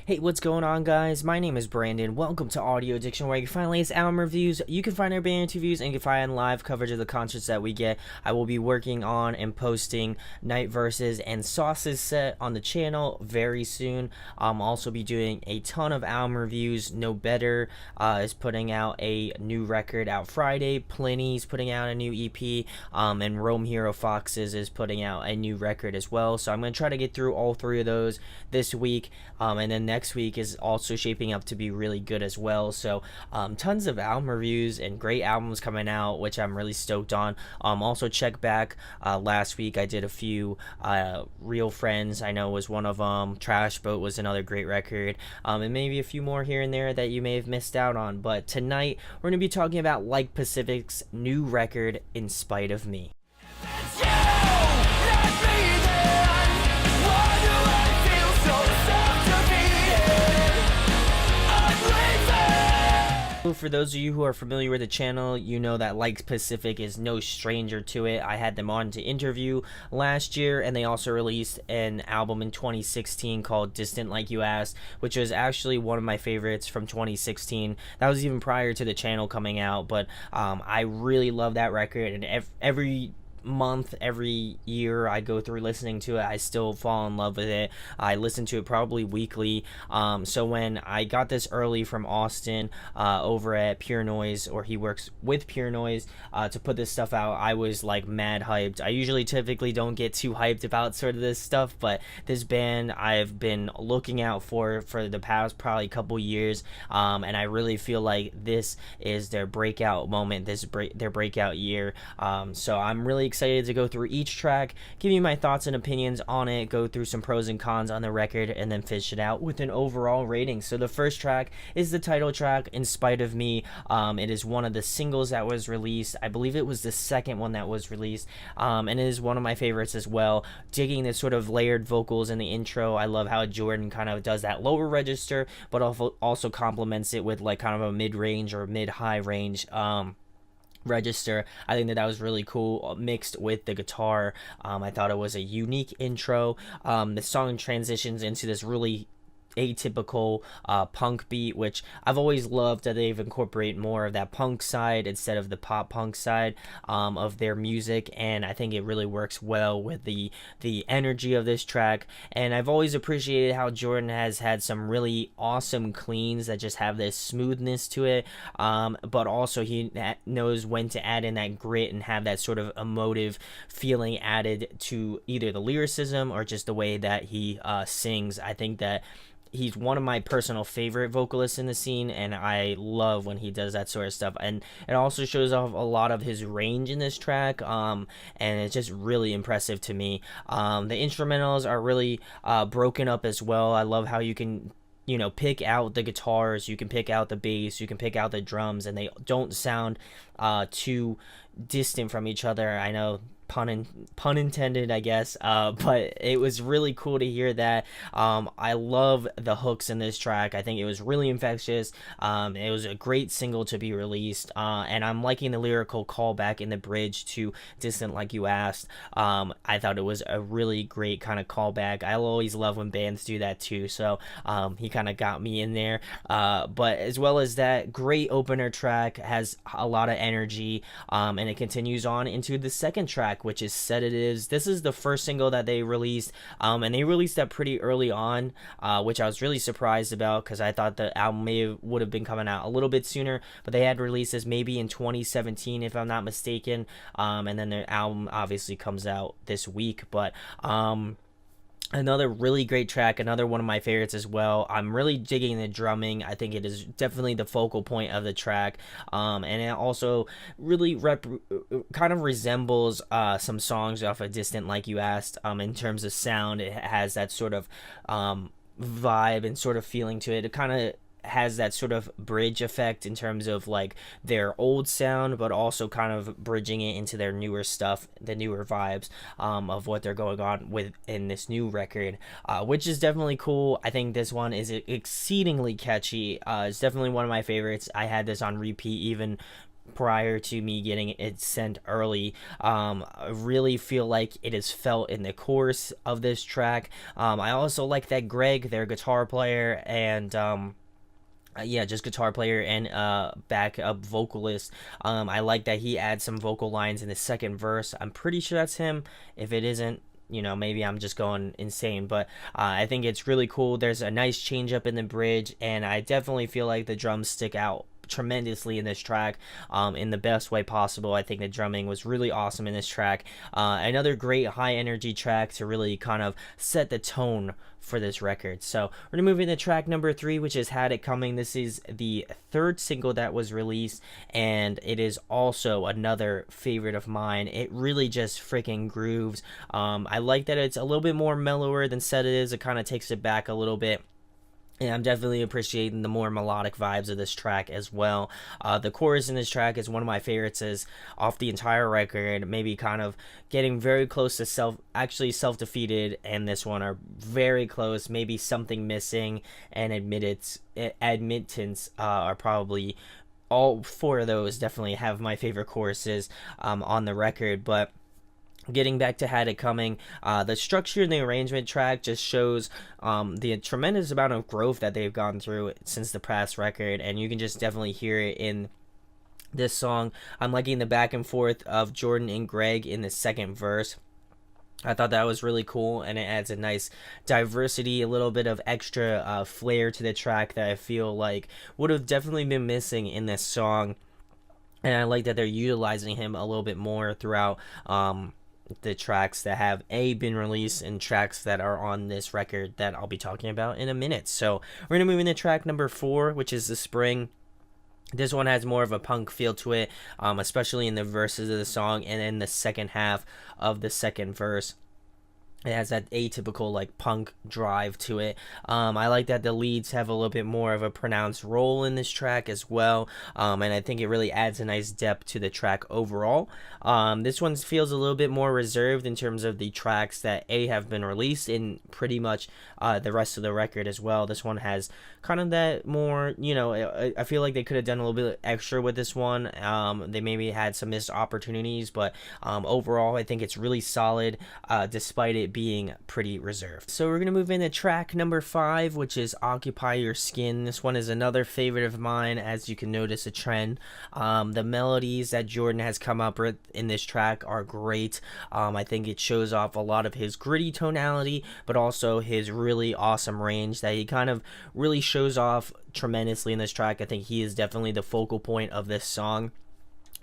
Hey, what's going on, guys? My name is Brandon. Welcome to Audio Addiction, where you can find latest album reviews. You can find our band interviews and you can find live coverage of the concerts that we get. I will be working on and posting Night Versus and Sauce's set on the channel very soon. I'll also be doing a ton of album reviews. No Better is putting out a new record out Friday. Plenty's putting out a new EP. And Rome Hero Foxes is putting out a new record as well. So I'm going to try to get through all three of those this week. And then next week is also shaping up to be really good as well. So tons of album reviews and great albums coming out, which I'm really stoked on. Also check back last week I did a few Real Friends, I know, was one of them. Trash Boat was another great record, and maybe a few more here and there that you may have missed out on. But tonight we're going to be talking about Like Pacific's new record, In Spite of Me. For those of you who are familiar with the channel, you know that Like Pacific is no stranger to it. I had them on to interview last year, and they also released an album in 2016 called Distant Like You Asked, which was actually one of my favorites from 2016. That was even prior to the channel coming out, but I really love that record, and every month, every year I go through listening to it, I still fall in love with it. I listen to it probably weekly. So when I got this early from Austin over at Pure Noise, or he works with Pure Noise, to put this stuff out, I was like mad hyped. I usually typically don't get too hyped about sort of this stuff, but this band I've been looking out for the past probably couple years, and I really feel like this is their breakout moment, their breakout year. So I'm really excited to go through each track, give you my thoughts and opinions on it, go through some pros and cons on the record, and then finish it out with an overall rating. So the first track is the title track, In Spite of Me. It is one of the singles that was released. I believe it was the second one that was released, and it is one of my favorites as well. Digging the sort of layered vocals in the intro. I love how Jordan kind of does that lower register, but also complements it with like kind of a mid-range or mid-high range register. I think that was really cool, mixed with the guitar. I thought it was a unique intro. The song transitions into this really atypical punk beat, which I've always loved, that they've incorporated more of that punk side instead of the pop punk side of their music, and I think it really works well with the energy of this track. And I've always appreciated how Jordan has had some really awesome cleans that just have this smoothness to it, but also he knows when to add in that grit and have that sort of emotive feeling added to either the lyricism or just the way that he sings. I think that he's one of my personal favorite vocalists in the scene, and I love when he does that sort of stuff. And it also shows off a lot of his range in this track, and it's just really impressive to me. The instrumentals are really broken up as well. I love how you can pick out the guitars, you can pick out the bass, you can pick out the drums, and they don't sound too distant from each other. I know, pun intended, I guess, but it was really cool to hear that. I love the hooks in this track. I think it was really infectious. It was a great single to be released, and I'm liking the lyrical callback in the bridge to Distant Like You Asked. I thought it was a really great kind of callback. I always love when bands do that too, so he kind of got me in there. But as well as that, great opener track, has a lot of energy, and it continues on into the second track, which is Sedatives. This is the first single that they released, and they released that pretty early on, which I was really surprised about, because I thought the album would have been coming out a little bit sooner, but they had released this maybe in 2017 if I'm not mistaken, and then the album obviously comes out this week. But another really great track, another one of my favorites as well. I'm really digging the drumming. I think it is definitely the focal point of the track, and it also really kind of resembles some songs off of Distant Like You Asked in terms of sound. It has that sort of vibe and sort of feeling to it. It kind of has that sort of bridge effect in terms of like their old sound, but also kind of bridging it into their newer stuff, the newer vibes of what they're going on with in this new record, which is definitely cool. I think this one is exceedingly catchy. It's definitely one of my favorites. I had this on repeat even prior to me getting it sent early. I really feel like it is felt in the chorus of this track. I also like that Greg, their guitar player, and yeah, just guitar player and backup vocalist. I like that he adds some vocal lines in the second verse. I'm pretty sure that's him. If it isn't, maybe I'm just going insane, but I think it's really cool. There's a nice change up in the bridge, and I definitely feel like the drums stick out tremendously in this track, in the best way possible. I think the drumming was really awesome in this track. Another great high energy track to really kind of set the tone for this record. So we're gonna move into track number 3, which is Had It Coming. This is the third single that was released, and it is also another favorite of mine. It really just freaking grooves. I like that it's a little bit more mellower than Said It Is. It kind of takes it back a little bit. And I'm definitely appreciating the more melodic vibes of this track as well. The chorus in this track is one of my favorites is off the entire record, maybe kind of getting very close to Self-Defeated, and this one are very close, maybe Something Missing and Admittance are probably all four of those definitely have my favorite choruses on the record. But getting back to Had It Coming, the structure and the arrangement track just shows the tremendous amount of growth that they've gone through since the past record, and you can just definitely hear it in this song. I'm liking the back and forth of Jordan and Greg in the second verse. I thought that was really cool, and it adds a nice diversity, a little bit of extra flair to the track that I feel like would have definitely been missing in this song. And I like that they're utilizing him a little bit more throughout the tracks that have been released and tracks that are on this record that I'll be talking about in a minute. So we're gonna move into track number 4, which is The Spring. This one has more of a punk feel to it, especially in the verses of the song and in the second half of the second verse. It has that atypical like punk drive to it. I like that the leads have a little bit more of a pronounced role in this track as well, and I think it really adds a nice depth to the track overall. This one feels a little bit more reserved in terms of the tracks that have been released in pretty much the rest of the record as well. This one has kind of that more, I feel like they could have done a little bit extra with this one. They maybe had some missed opportunities, but overall I think it's really solid, despite it being pretty reserved. So we're gonna move into track number 5, which is Occupy Your Skin. This one is another favorite of mine, as you can notice a trend. The melodies that Jordan has come up with in this track are great. I think it shows off a lot of his gritty tonality, but also his really awesome range that he kind of really shows off tremendously in this track. I think he is definitely the focal point of this song.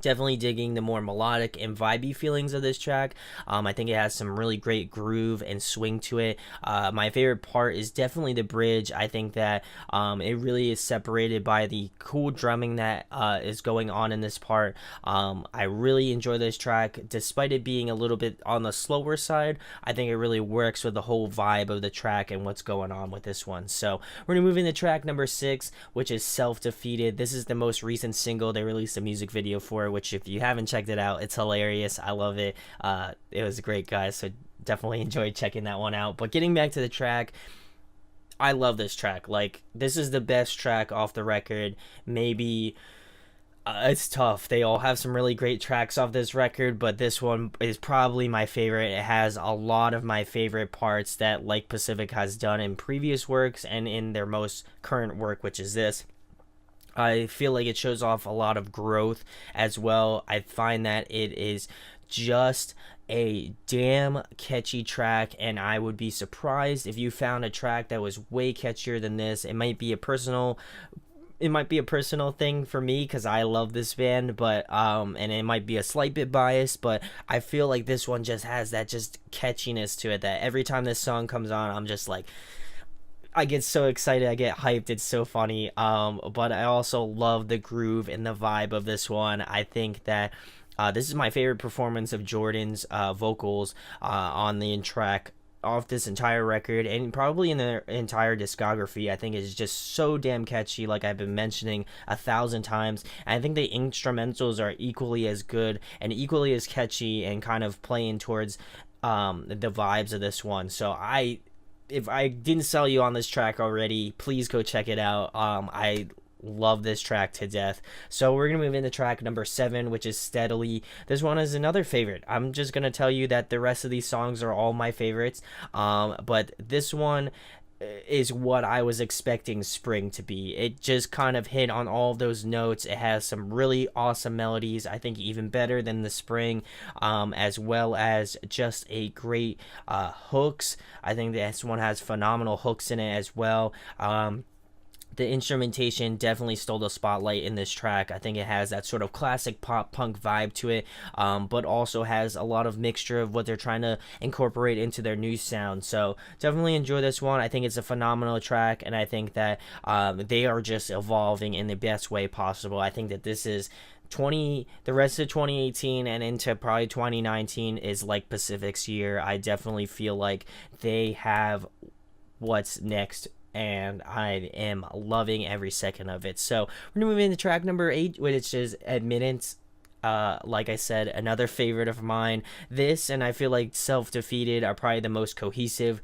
Definitely digging the more melodic and vibey feelings of this track. I think it has some really great groove and swing to it. My favorite part is definitely the bridge. I think that it really is separated by the cool drumming that is going on in this part. I really enjoy this track, despite it being a little bit on the slower side. I think it really works with the whole vibe of the track and what's going on with this one. So we're gonna move into track number 6, which is Self-Defeated. This is the most recent single they released a music video for, which if you haven't checked it out, it's hilarious. I love it. It was great, guys, so definitely enjoyed checking that one out. But getting back to the track, I love this track. Like, this is the best track off the record. Maybe it's tough. They all have some really great tracks off this record, but this one is probably my favorite. It has a lot of my favorite parts that Like Pacific has done in previous works and in their most current work, which is this. I feel like it shows off a lot of growth as well. I find that it is just a damn catchy track, and I would be surprised if you found a track that was way catchier than this. It might be a personal thing for me because I love this band, but and it might be a slight bit biased, but I feel like this one just has that just catchiness to it that every time this song comes on, I'm just like, I get so excited, I get hyped, it's so funny. But I also love the groove and the vibe of this one. I think that this is my favorite performance of Jordan's vocals on the track off this entire record, and probably in the entire discography. I think it's just so damn catchy, like I've been mentioning 1,000 times. And I think the instrumentals are equally as good and equally as catchy and kind of playing towards the vibes of this one. So if I didn't sell you on this track already, please go check it out. I love this track to death. So we're gonna move into track number 7, which is Steadily. This one is another favorite. I'm just gonna tell you that the rest of these songs are all my favorites, but this one is what I was expecting spring to be. It just kind of hit on all of those notes. It has some really awesome melodies, I think even better than the spring, as well as just a great hooks. I think this one has phenomenal hooks in it as well. The instrumentation definitely stole the spotlight in this track. I think it has that sort of classic pop punk vibe to it, but also has a lot of mixture of what they're trying to incorporate into their new sound. So definitely enjoy this one. I think it's a phenomenal track, and I think that they are just evolving in the best way possible. I think that this is the rest of 2018 and into probably 2019 is like Pacific's year. I definitely feel like they have what's next, and I am loving every second of it. So we're gonna move into track number 8, which is Admittance. Like I said, another favorite of mine. This and I feel like Self-Defeated are probably the most cohesive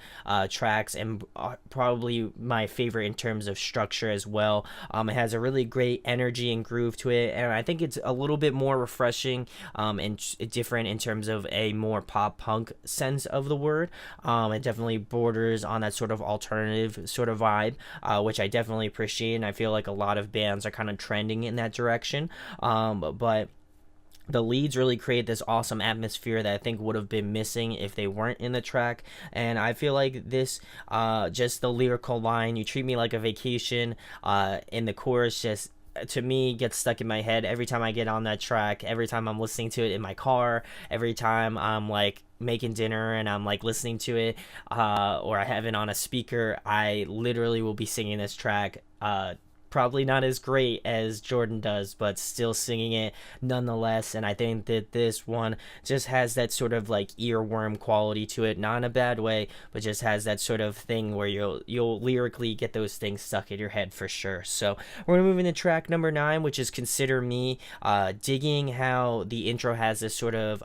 tracks, and probably my favorite in terms of structure as well. It has a really great energy and groove to it, and I think it's a little bit more refreshing and different in terms of a more pop punk sense of the word. It definitely borders on that sort of alternative sort of vibe, which I definitely appreciate, and I feel like a lot of bands are kind of trending in that direction. But the leads really create this awesome atmosphere that I think would have been missing if they weren't in the track. And I feel like this, just the lyrical line, "You treat me like a vacation," in the chorus, just to me gets stuck in my head every time I get on that track, every time I'm listening to it in my car, every time I'm like making dinner and I'm like listening to it, or I have it on a speaker. I literally will be singing this track, probably not as great as Jordan does, but still singing it nonetheless. And I think that this one just has that sort of like earworm quality to it, not in a bad way, but just has that sort of thing where you'll lyrically get those things stuck in your head for sure. So we're gonna move into track number 9, which is Consider Me. Digging how the intro has this sort of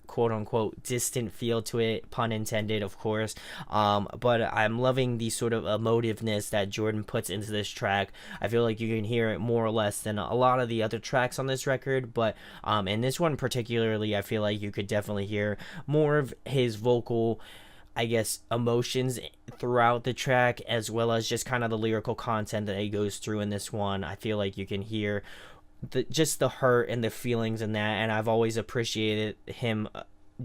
quote unquote distant feel to it, pun intended, of course. But I'm loving the sort of emotiveness that Jordan puts into this track. I feel like you can hear it more or less than a lot of the other tracks on this record, but in this one particularly, I feel like you could definitely hear more of his vocal, I guess, emotions throughout the track, as well as just kind of the lyrical content that he goes through in this one. I feel like you can hear just the hurt and the feelings in that, and I've always appreciated him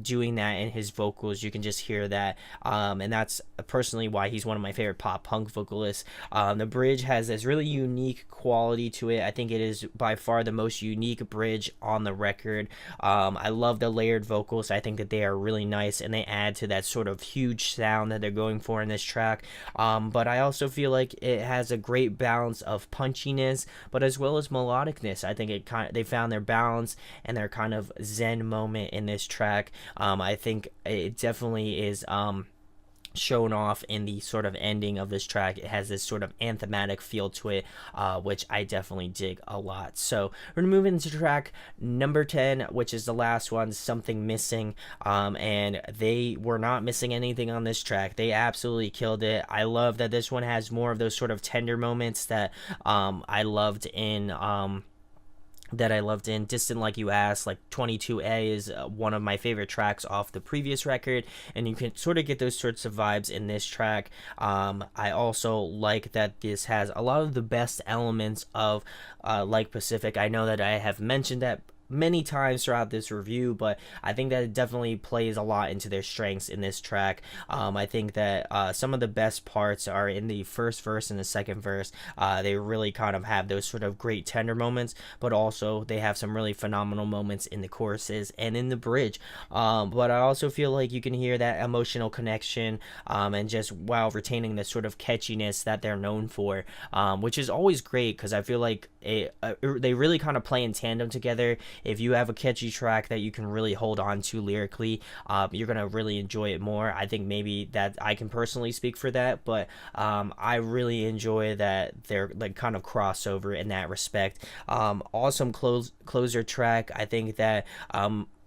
doing that in his vocals. You can just hear that, and that's personally why he's one of my favorite pop punk vocalists. The bridge has this really unique quality to it. I think it is by far the most unique bridge on the record. I love the layered vocals. I think that they are really nice, and they add to that sort of huge sound that they're going for in this track. But I also feel like it has a great balance of punchiness, but as well as melodicness. I think they found their balance and their kind of zen moment in this track. I think it definitely is shown off in the sort of ending of this track. It has this sort of anthematic feel to it, which I definitely dig a lot. So we're gonna move into track number 10, which is the last one, Something Missing. And they were not missing anything on this track. They absolutely killed it. I love that this one has more of those sort of tender moments that I loved in Distant Like You Asked. Like 22A is one of my favorite tracks off the previous record, and you can sort of get those sorts of vibes in this track. I also like that this has a lot of the best elements of Like Pacific. I know that I have mentioned that many times throughout this review, but I think that it definitely plays a lot into their strengths in this track. I think that some of the best parts are in the first verse and the second verse. They really kind of have those sort of great tender moments, but also they have some really phenomenal moments in the choruses and in the bridge. But I also feel like you can hear that emotional connection, and just while retaining the sort of catchiness that they're known for, which is always great, because I feel like they really kind of play in tandem together. If you have a catchy track that you can really hold on to lyrically, you're going to really enjoy it more. I think maybe that I can personally speak for that, but I really enjoy that they're like kind of crossover in that respect. Awesome closer track. I think that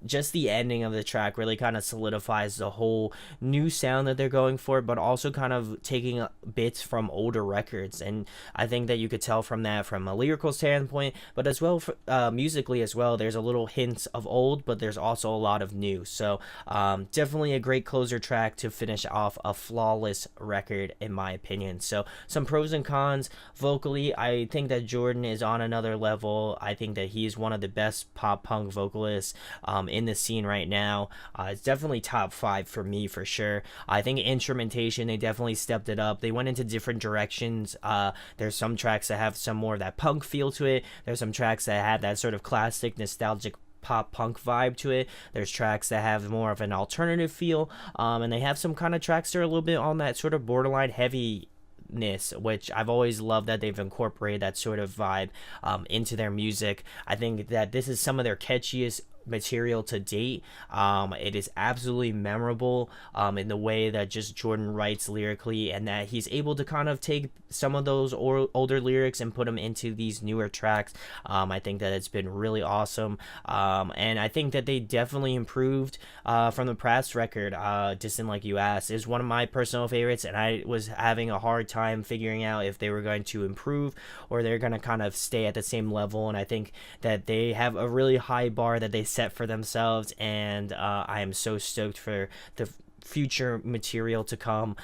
just the ending of the track really kind of solidifies the whole new sound that they're going for, but also kind of taking bits from older records. And I think that you could tell from that, from a lyrical standpoint, but as well musically as well. There's a little hints of old, but there's also a lot of new. So definitely a great closer track to finish off a flawless record, in my opinion. So some pros and cons. Vocally, I think that Jordan is on another level. I think that he's one of the best pop punk vocalists in the scene right now. It's definitely top 5 for me, for sure. I think instrumentation, they definitely stepped it up. They went into different directions. There's some tracks that have some more of that punk feel to it. There's some tracks that have that sort of classic nostalgic pop punk vibe to it. There's tracks that have more of an alternative feel, and they have some kind of tracks that are a little bit on that sort of borderline heavy, which I've always loved, that they've incorporated that sort of vibe into their music. I think that this is some of their catchiest material to date. It is absolutely memorable in the way that just Jordan writes lyrically, and that he's able to kind of take some of those older lyrics and put them into these newer tracks. I think that it's been really awesome, and I think that they definitely improved from the past record. Distant Like You Asked is one of my personal favorites, and I was having a hard time figuring out if they were going to improve or they're going to kind of stay at the same level. And I think that they have a really high bar that they set for themselves, and I am so stoked for the future material to come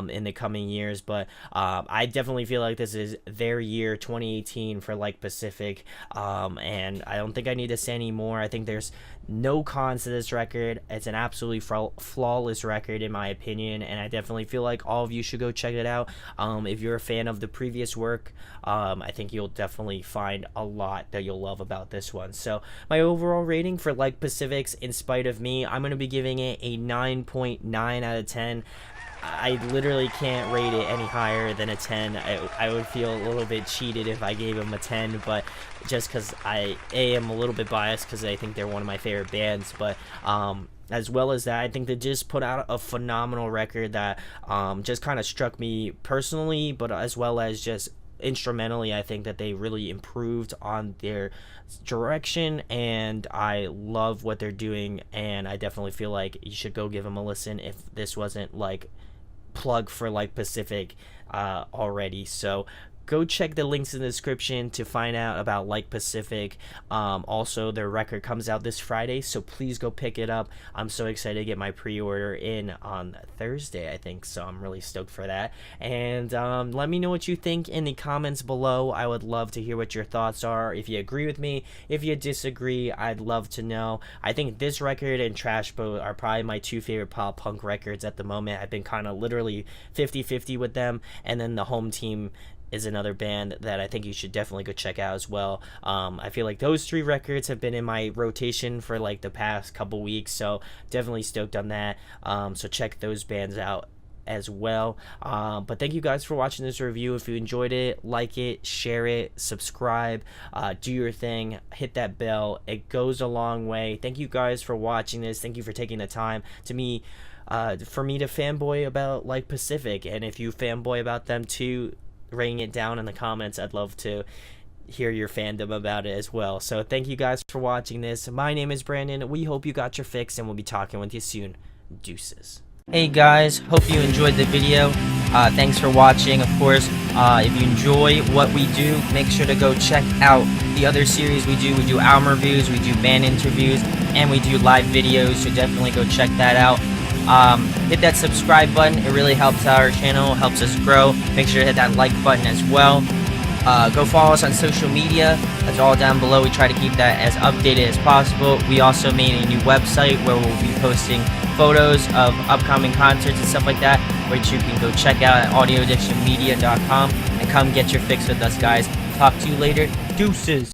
in the coming years. But I definitely feel like this is their year, 2018, for Like Pacific, and I don't think I need to say any more. I think there's no cons to this record. It's an absolutely flawless record, in my opinion, and I definitely feel like all of you should go check it out. If you're a fan of the previous work, I think you'll definitely find a lot that you'll love about this one. So my overall rating for Like Pacific's In Spite of Me, I'm going to be giving it a 9.9 out of 10. I literally can't rate it any higher than a 10. I would feel a little bit cheated if I gave them a 10, but just because I am a little bit biased because I think they're one of my favorite bands. But as well as that, I think they just put out a phenomenal record that just kind of struck me personally, but as well as just instrumentally. I think that they really improved on their direction, and I love what they're doing, and I definitely feel like you should go give them a listen if this wasn't like plug for Like Pacific already. So go check the links in the description to find out about Like Pacific. Also, their record comes out this Friday, so please go pick it up. I'm so excited to get my pre-order in on Thursday, I think, so I'm really stoked for that. And let me know what you think in the comments below. I would love to hear what your thoughts are. If you agree with me, if you disagree, I'd love to know. I think this record and Trash Boat are probably my two favorite pop punk records at the moment. I've been kind of literally 50-50 with them, and then the Home Team is another band that I think you should definitely go check out as well. I feel like those three records have been in my rotation for like the past couple weeks, so definitely stoked on that. So check those bands out as well. But thank you guys for watching this review. If you enjoyed it, like it, share it, subscribe, do your thing, hit that bell. It goes a long way. Thank you guys for watching this. Thank you for taking the time for me to fanboy about Like Pacific, and if you fanboy about them too, writing it down in the comments. I'd love to hear your fandom about it as well. So thank you guys for watching this. My name is Brandon. We hope you got your fix, and we'll be talking with you soon. Deuces. Hey guys, hope you enjoyed the video. Thanks for watching. Of course, if you enjoy what we do, make sure to go check out the other series we do. We do album reviews, we do band interviews, and we do live videos, so definitely go check that out. Hit that subscribe button. It really helps our channel, helps us grow. Make sure to hit that like button as well. Go follow us on social media. That's all down below. We try to keep that as updated as possible. We also made a new website where we'll be posting photos of upcoming concerts and stuff like that, which you can go check out at audioaddictionmedia.com, and come get your fix with us, guys. Talk to you later. Deuces.